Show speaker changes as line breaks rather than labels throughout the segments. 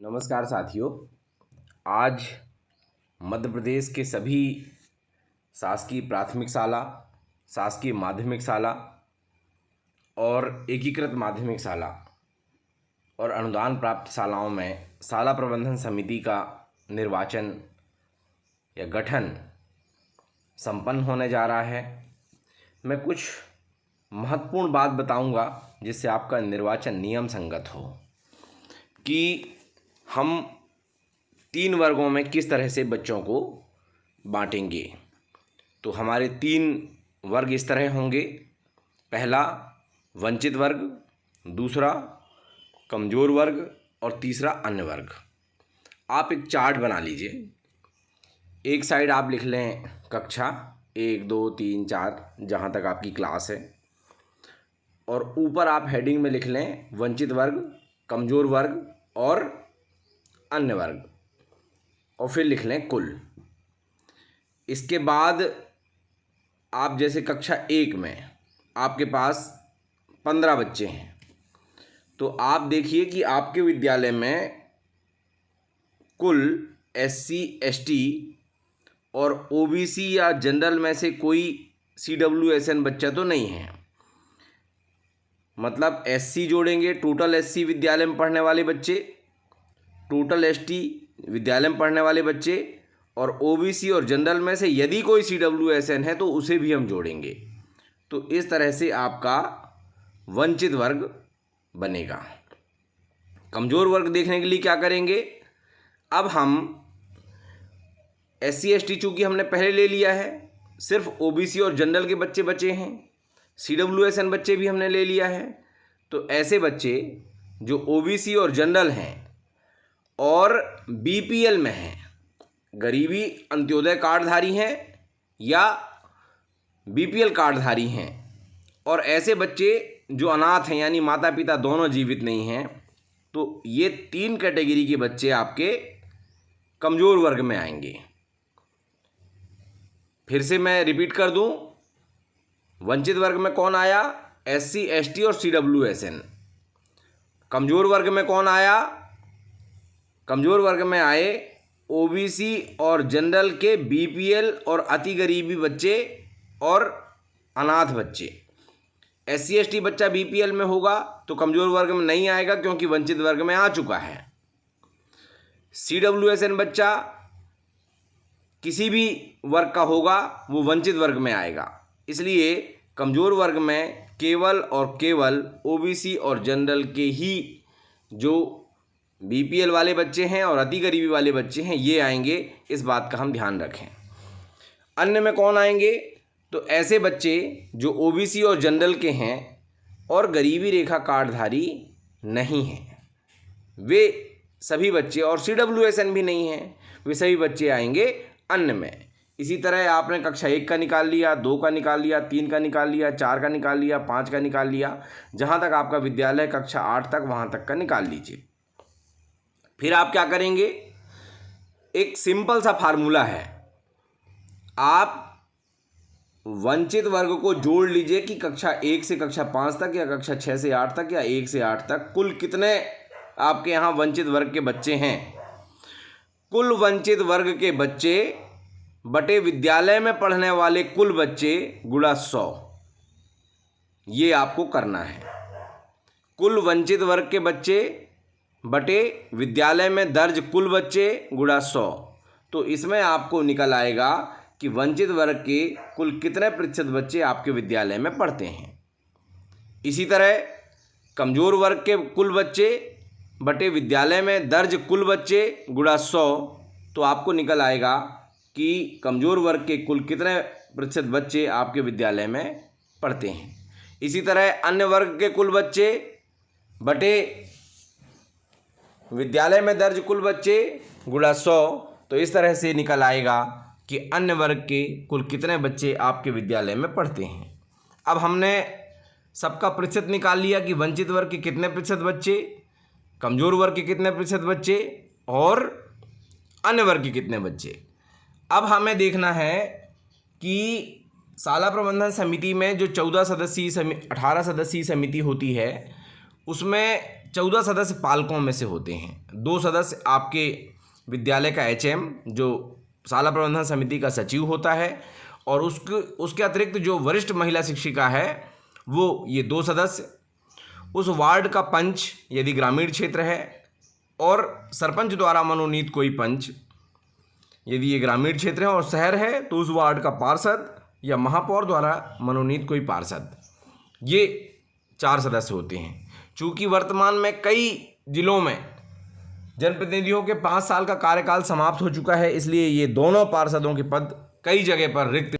नमस्कार साथियों। आज मध्य प्रदेश के सभी शासकीय प्राथमिक शाला, शासकीय माध्यमिक शाला और एकीकृत माध्यमिक शाला और अनुदान प्राप्त शालाओं में शाला प्रबंधन समिति का निर्वाचन या गठन संपन्न होने जा रहा है। मैं कुछ महत्वपूर्ण बात बताऊंगा जिससे आपका निर्वाचन नियम संगत हो कि हम 3 वर्गों में किस तरह से बच्चों को बांटेंगे। तो हमारे 3 वर्ग इस तरह होंगे। पहला वंचित वर्ग, दूसरा कमज़ोर वर्ग और तीसरा अन्य वर्ग। आप एक चार्ट बना लीजिए। एक साइड आप लिख लें कक्षा 1 2 3 4 जहाँ तक आपकी क्लास है, और ऊपर आप हेडिंग में लिख लें वंचित वर्ग, कमज़ोर वर्ग और अन्य वर्ग, और फिर लिख लें कुल। इसके बाद आप जैसे कक्षा 1 में आपके पास 15 बच्चे हैं, तो आप देखिए कि आपके विद्यालय में कुल SC ST और OBC या जनरल में से कोई CWSN बच्चा तो नहीं है। मतलब SC जोड़ेंगे, टोटल SC विद्यालय में पढ़ने वाले बच्चे, टोटल ST विद्यालय में पढ़ने वाले बच्चे, और OBC और जनरल में से यदि कोई CWSN है तो उसे भी हम जोड़ेंगे। तो इस तरह से आपका वंचित वर्ग बनेगा। कमज़ोर वर्ग देखने के लिए क्या करेंगे, अब हम SC ST चूँकि हमने पहले ले लिया है, सिर्फ OBC और जनरल के बच्चे बचे हैं, CWSN बच्चे भी हमने ले लिया है। तो ऐसे बच्चे जो OBC और जनरल हैं और BPL में हैं, गरीबी अंत्योदय कार्डधारी हैं या BPL कार्डधारी हैं, और ऐसे बच्चे जो अनाथ हैं यानी माता पिता दोनों जीवित नहीं हैं, तो ये 3 कैटेगरी के बच्चे आपके कमज़ोर वर्ग में आएंगे। फिर से मैं रिपीट कर दूं, वंचित वर्ग में कौन आया, SC ST और CWSN। कमज़ोर वर्ग में कौन आया, कमज़ोर वर्ग में आए OBC और जनरल के BPL और अति गरीबी बच्चे और अनाथ बच्चे। SC ST बच्चा BPL में होगा तो कमज़ोर वर्ग में नहीं आएगा क्योंकि वंचित वर्ग में आ चुका है। CWSN बच्चा किसी भी वर्ग का होगा वो वंचित वर्ग में आएगा। इसलिए कमज़ोर वर्ग में केवल और केवल OBC और जनरल के ही जो BPL वाले बच्चे हैं और अति गरीबी वाले बच्चे हैं ये आएंगे, इस बात का हम ध्यान रखें। अन्य में कौन आएंगे, तो ऐसे बच्चे जो OBC और जनरल के हैं और गरीबी रेखा कार्डधारी नहीं हैं, वे सभी बच्चे, और CWSN भी नहीं हैं, वे सभी बच्चे आएंगे अन्य में। इसी तरह आपने कक्षा 1 का निकाल लिया, 2 का निकाल लिया, 3 का निकाल लिया, 4 का निकाल लिया, 5 का निकाल लिया, जहाँ तक आपका विद्यालय कक्षा 8 तक वहाँ तक का निकाल लीजिए। फिर आप क्या करेंगे, एक सिंपल सा फार्मूला है, आप वंचित वर्ग को जोड़ लीजिए कि कक्षा 1 से कक्षा 5 तक या कक्षा 6 से 8 तक या 1 से 8 तक कुल कितने आपके यहाँ वंचित वर्ग के बच्चे हैं। कुल वंचित वर्ग के बच्चे बटे विद्यालय में पढ़ने वाले कुल बच्चे गुणा 100, ये आपको करना है। कुल वंचित वर्ग के बच्चे बटे विद्यालय में दर्ज कुल बच्चे गुणा 100। तो इसमें आपको निकल आएगा कि वंचित वर्ग के कुल कितने प्रतिशत बच्चे आपके विद्यालय में पढ़ते हैं। इसी तरह कमज़ोर वर्ग के कुल बच्चे बटे विद्यालय में दर्ज कुल बच्चे गुणा 100, तो आपको निकल आएगा कि कमज़ोर वर्ग के कुल कितने प्रतिशत बच्चे आपके विद्यालय में पढ़ते हैं। इसी तरह अन्य वर्ग के कुल बच्चे बटे विद्यालय में दर्ज कुल बच्चे गुणा 100, तो इस तरह से निकल आएगा कि अन्य वर्ग के कुल कितने बच्चे आपके विद्यालय में पढ़ते हैं। अब हमने सबका प्रतिशत निकाल लिया कि वंचित वर्ग के कितने प्रतिशत बच्चे, कमज़ोर वर्ग के कितने प्रतिशत बच्चे और अन्य वर्ग के कितने बच्चे। अब हमें देखना है कि शाला प्रबंधन समिति में जो 18 सदस्यीय समिति होती है उसमें 14 सदस्य पालकों में से होते हैं। 2 सदस्य आपके विद्यालय का HM जो शाला प्रबंधन समिति का सचिव होता है, और उसके अतिरिक्त जो वरिष्ठ महिला शिक्षिका है वो ये 2 सदस्य, उस वार्ड का पंच यदि ग्रामीण क्षेत्र है, और सरपंच द्वारा मनोनीत कोई पंच यदि ये ग्रामीण क्षेत्र है, और शहर है तो उस वार्ड का पार्षद या महापौर द्वारा मनोनीत कोई पार्षद। ये 4 सदस्य होते हैं। चूँकि वर्तमान में कई जिलों में जनप्रतिनिधियों के 5 साल का कार्यकाल समाप्त हो चुका है, इसलिए ये दोनों पार्षदों के पद कई जगह पर रिक्त।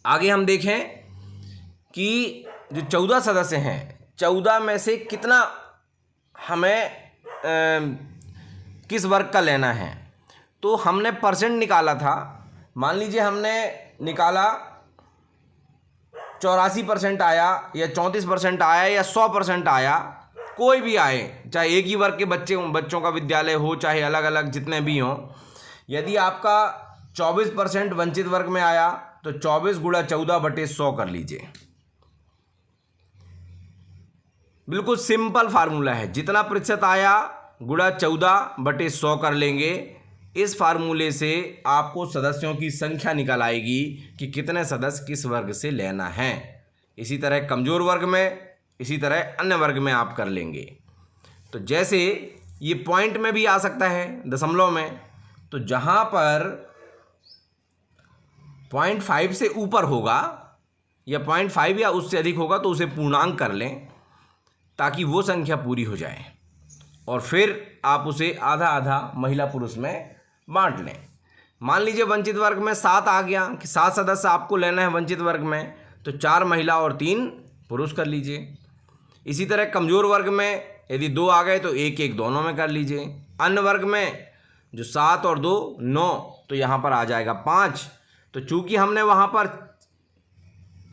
आगे हम देखें कि जो 14 सदस्य हैं, 14 में से कितना हमें किस वर्ग का लेना है, तो हमने परसेंट निकाला था। मान लीजिए हमने निकाला 84% आया या 34% आया या 100% आया, कोई भी आए, चाहे एक ही वर्ग के बच्चों का विद्यालय हो, चाहे अलग अलग जितने भी हों। यदि आपका 24% वंचित वर्ग में आया तो 24 गुणा 14/100 कर लीजिए। बिल्कुल सिंपल फार्मूला है, जितना प्रतिशत आया गुणा 14/100 कर लेंगे। इस फार्मूले से आपको सदस्यों की संख्या निकल आएगी कि कितने सदस्य किस वर्ग से लेना है। इसी तरह कमज़ोर वर्ग में, इसी तरह अन्य वर्ग में आप कर लेंगे। तो जैसे ये पॉइंट में भी आ सकता है, दशमलव में, तो जहाँ पर 0.5 से ऊपर होगा या 0.5 या उससे अधिक होगा तो उसे पूर्णांक कर लें ताकि वो संख्या पूरी हो जाए, और फिर आप उसे आधा आधा महिला पुरुष में बांट लें। मान लीजिए वंचित वर्ग में 7 आ गया कि 7 सदस्य आपको लेना है वंचित वर्ग में, तो 4 महिला और 3 पुरुष कर लीजिए। इसी तरह कमज़ोर वर्ग में यदि 2 आ गए तो 1-1 दोनों में कर लीजिए। अन्य वर्ग में जो 7 और 2 9, तो यहाँ पर आ जाएगा 5। तो चूँकि हमने वहाँ पर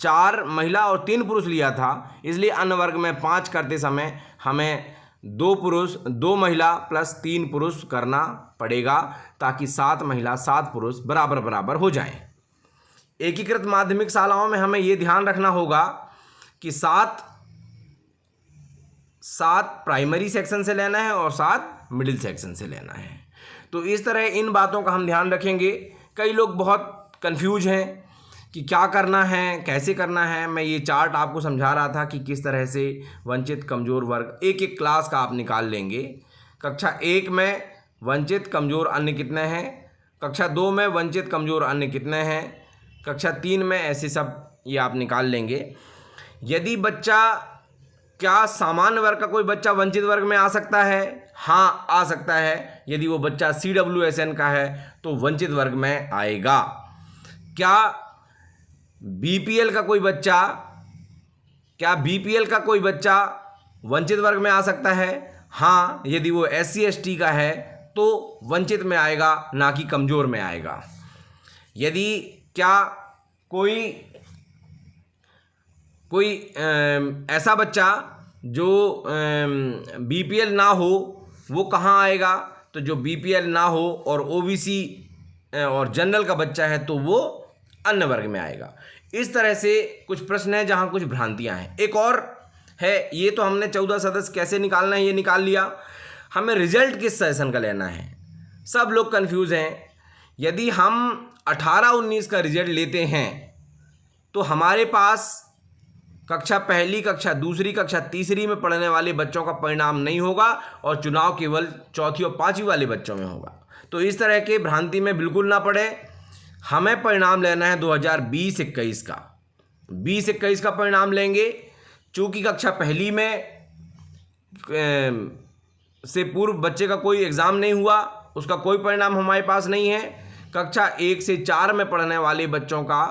4 महिला और 3 पुरुष लिया था, इसलिए अन्य वर्ग में 5 करते समय हमें 2 महिला प्लस 3 पुरुष करना पड़ेगा, ताकि 7 महिला 7 पुरुष बराबर बराबर हो जाएं। एकीकृत माध्यमिक शालाओं में हमें ये ध्यान रखना होगा कि 7 प्राइमरी सेक्शन से लेना है और 7 मिडिल सेक्शन से लेना है। तो इस तरह इन बातों का हम ध्यान रखेंगे। कई लोग बहुत कंफ्यूज हैं कि क्या करना है, कैसे करना है। मैं ये चार्ट आपको समझा रहा था कि किस तरह से वंचित कमज़ोर वर्ग एक एक क्लास का आप निकाल लेंगे। कक्षा 1 में वंचित कमज़ोर अन्य कितने हैं, कक्षा 2 में वंचित कमज़ोर अन्य कितने हैं, कक्षा 3 में, ऐसे सब ये आप निकाल लेंगे। यदि बच्चा, क्या सामान्य वर्ग का कोई बच्चा वंचित वर्ग में आ सकता है? हाँ, आ सकता है। यदि वो बच्चा CWSN का है तो वंचित वर्ग में आएगा। क्या BPL का कोई बच्चा वंचित वर्ग में आ सकता है? हाँ, यदि वो SC/ST का है तो वंचित में आएगा, ना कि कमज़ोर में आएगा। यदि क्या कोई ऐसा बच्चा जो BPL ना हो, वो कहाँ आएगा? तो जो BPL ना हो और OBC और जनरल का बच्चा है तो वो अन्य वर्ग में आएगा। इस तरह से कुछ प्रश्न हैं जहाँ कुछ भ्रांतियाँ हैं। एक और है, ये तो हमने 14 सदस्य कैसे निकालना है ये निकाल लिया। हमें रिजल्ट किस सेशन का लेना है, सब लोग कंफ्यूज हैं। यदि हम 18-19 का रिजल्ट लेते हैं तो हमारे पास कक्षा 1, कक्षा 2, कक्षा 3 में पढ़ने वाले बच्चों का परिणाम नहीं होगा और चुनाव केवल 4वीं और 5वीं वाले बच्चों में होगा। तो इस तरह के भ्रांति में बिल्कुल ना पड़े। हमें परिणाम लेना है 2020-21 का। 20-21 का परिणाम लेंगे। चूँकि कक्षा 1 में से पूर्व बच्चे का कोई एग्ज़ाम नहीं हुआ, उसका कोई परिणाम हमारे पास नहीं है। कक्षा 1 से 4 में पढ़ने वाले बच्चों का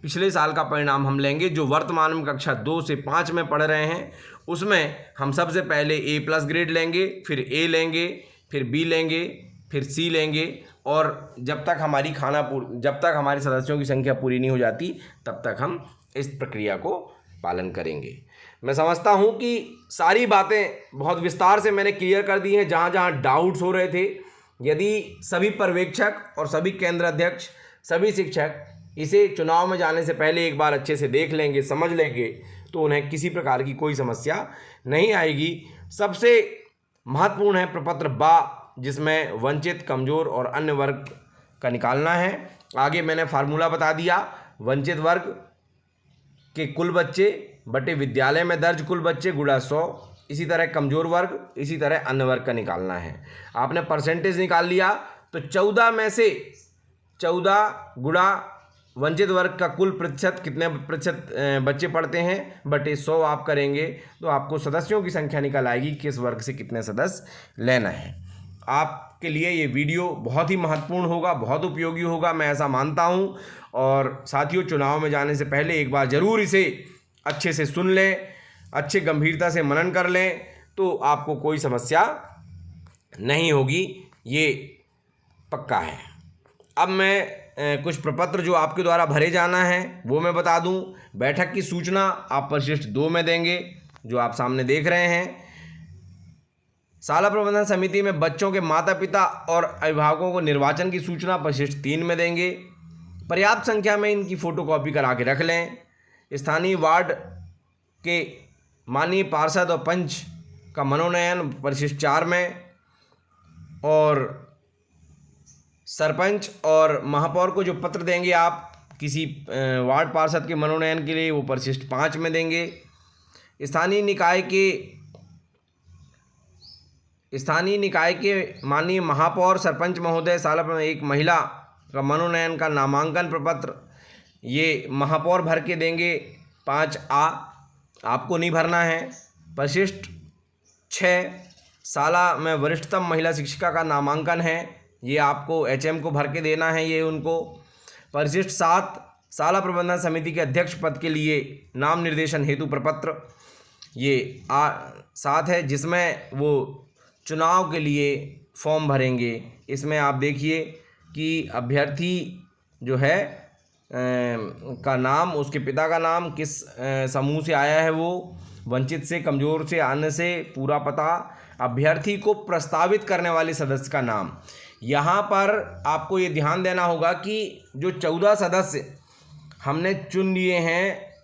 पिछले साल का परिणाम हम लेंगे। जो वर्तमान में कक्षा 2 से 5 में पढ़ रहे हैं, उसमें हम सबसे पहले A+ ग्रेड लेंगे, फिर A लेंगे, फिर B लेंगे, फिर C लेंगे, और जब तक हमारे सदस्यों की संख्या पूरी नहीं हो जाती तब तक हम इस प्रक्रिया को पालन करेंगे। मैं समझता हूँ कि सारी बातें बहुत विस्तार से मैंने क्लियर कर दी हैं। जहाँ जहाँ डाउट्स हो रहे थे, यदि सभी पर्यवेक्षक और सभी केंद्र अध्यक्ष, सभी शिक्षक इसे चुनाव में जाने से पहले एक बार अच्छे से देख लेंगे, समझ लेंगे, तो उन्हें किसी प्रकार की कोई समस्या नहीं आएगी। सबसे महत्वपूर्ण है प्रपत्र बा, जिसमें वंचित, कमजोर और अन्य वर्ग का निकालना है। आगे मैंने फार्मूला बता दिया, वंचित वर्ग के कुल बच्चे बटे विद्यालय में दर्ज कुल बच्चे गुणा 100, इसी तरह कमजोर वर्ग, इसी तरह अन्य वर्ग का निकालना है। आपने परसेंटेज निकाल लिया तो 14 में से 14 गुणा वंचित वर्ग का कुल प्रतिशत, कितने प्रतिशत बच्चे पढ़ते हैं, बटे 100 आप करेंगे तो आपको सदस्यों की संख्या निकल आएगी, किस वर्ग से कितने सदस्य लेना है। आपके लिए ये वीडियो बहुत ही महत्वपूर्ण होगा, बहुत उपयोगी होगा, मैं ऐसा मानता हूँ। और साथियों, चुनाव में जाने से पहले एक बार ज़रूर इसे अच्छे से सुन लें, अच्छे गंभीरता से मनन कर लें, तो आपको कोई समस्या नहीं होगी, ये पक्का है। अब मैं कुछ प्रपत्र जो आपके द्वारा भरे जाना है वो मैं बता दूं। बैठक की सूचना आप परिशिष्ट 2 में देंगे, जो आप सामने देख रहे हैं। शाला प्रबंधन समिति में बच्चों के माता पिता और अभिभावकों को निर्वाचन की सूचना परिशिष्ट 3 में देंगे। पर्याप्त संख्या में इनकी फ़ोटोकॉपी करा के रख लें। स्थानीय वार्ड के माननीय पार्षद और पंच का मनोनयन परिशिष्ट 4 में, और सरपंच और महापौर को जो पत्र देंगे आप किसी वार्ड पार्षद के मनोनयन के लिए, वो परिशिष्ट 5 में देंगे। स्थानीय निकाय के माननीय महापौर, सरपंच महोदय, साल में एक महिला का मनोनयन का नामांकन प्रपत्र, ये महापौर भर के देंगे 5A, आपको नहीं भरना है। परिशिष्ट 6 शाला में वरिष्ठतम महिला शिक्षिका का नामांकन है, ये आपको HM को भर के देना है, ये उनको। परिशिष्ट 7 शाला प्रबंधन समिति के अध्यक्ष पद के लिए नाम निर्देशन हेतु प्रपत्र, ये 7 है, जिसमें वो चुनाव के लिए फॉर्म भरेंगे। इसमें आप देखिए कि अभ्यर्थी जो है का नाम, उसके पिता का नाम, किस समूह से आया है, वो वंचित से, कमज़ोर से, अन्य से, पूरा पता, अभ्यर्थी को प्रस्तावित करने वाले सदस्य का नाम। यहाँ पर आपको ये ध्यान देना होगा कि जो 14 सदस्य हमने चुन लिए हैं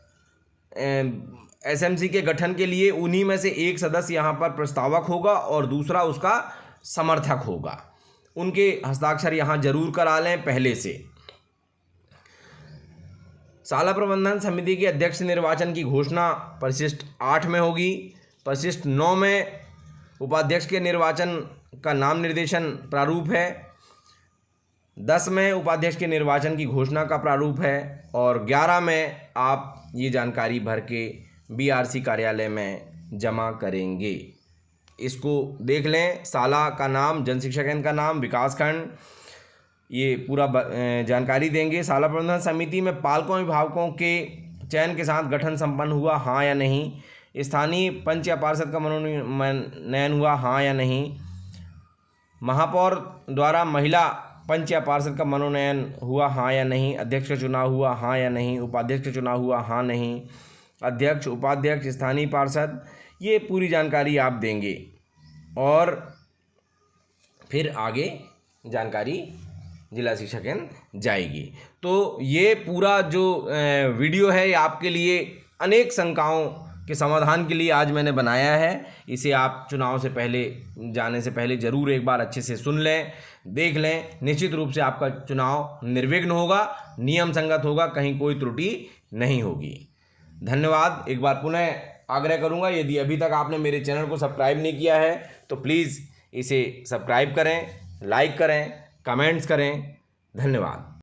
SMC के गठन के लिए, उन्हीं में से एक सदस्य यहाँ पर प्रस्तावक होगा और दूसरा उसका समर्थक होगा। उनके हस्ताक्षर यहाँ जरूर करा लें पहले से। शाला प्रबंधन समिति के अध्यक्ष निर्वाचन की घोषणा परिशिष्ट 8 में होगी। परिशिष्ट 9 में उपाध्यक्ष के निर्वाचन का नाम निर्देशन प्रारूप है। 10 में उपाध्यक्ष के निर्वाचन की घोषणा का प्रारूप है, और 11 में आप ये जानकारी भर के BRC कार्यालय में जमा करेंगे। इसको देख लें, शाला का नाम, जन शिक्षा केंद्र का नाम, विकासखंड, ये पूरा जानकारी देंगे। शाला प्रबंधन समिति में पालकों अभिभावकों के चयन के साथ गठन संपन्न हुआ, हाँ या नहीं। स्थानीय पंच या पार्षद का मनोनयन हुआ, हाँ या नहीं। महापौर द्वारा महिला पंच या पार्षद का मनोनयन हुआ, हाँ या नहीं। अध्यक्ष का चुनाव हुआ, हाँ या नहीं। उपाध्यक्ष का चुनाव हुआ, हाँ नहीं। अध्यक्ष, उपाध्यक्ष, स्थानीय पार्षद, ये पूरी जानकारी आप देंगे, और फिर आगे जानकारी जिला शिक्षा केंद्र जाएगी। तो ये पूरा जो वीडियो है, ये आपके लिए अनेक शंकाओं के समाधान के लिए आज मैंने बनाया है। इसे आप चुनाव से पहले, जाने से पहले ज़रूर एक बार अच्छे से सुन लें, देख लें। निश्चित रूप से आपका चुनाव निर्विघ्न होगा, नियम संगत होगा, कहीं कोई त्रुटि नहीं होगी। धन्यवाद। एक बार पुनः आग्रह करूंगा, यदि अभी तक आपने मेरे चैनल को सब्सक्राइब नहीं किया है तो प्लीज़ इसे सब्सक्राइब करें, लाइक करें, कमेंट्स करें। धन्यवाद।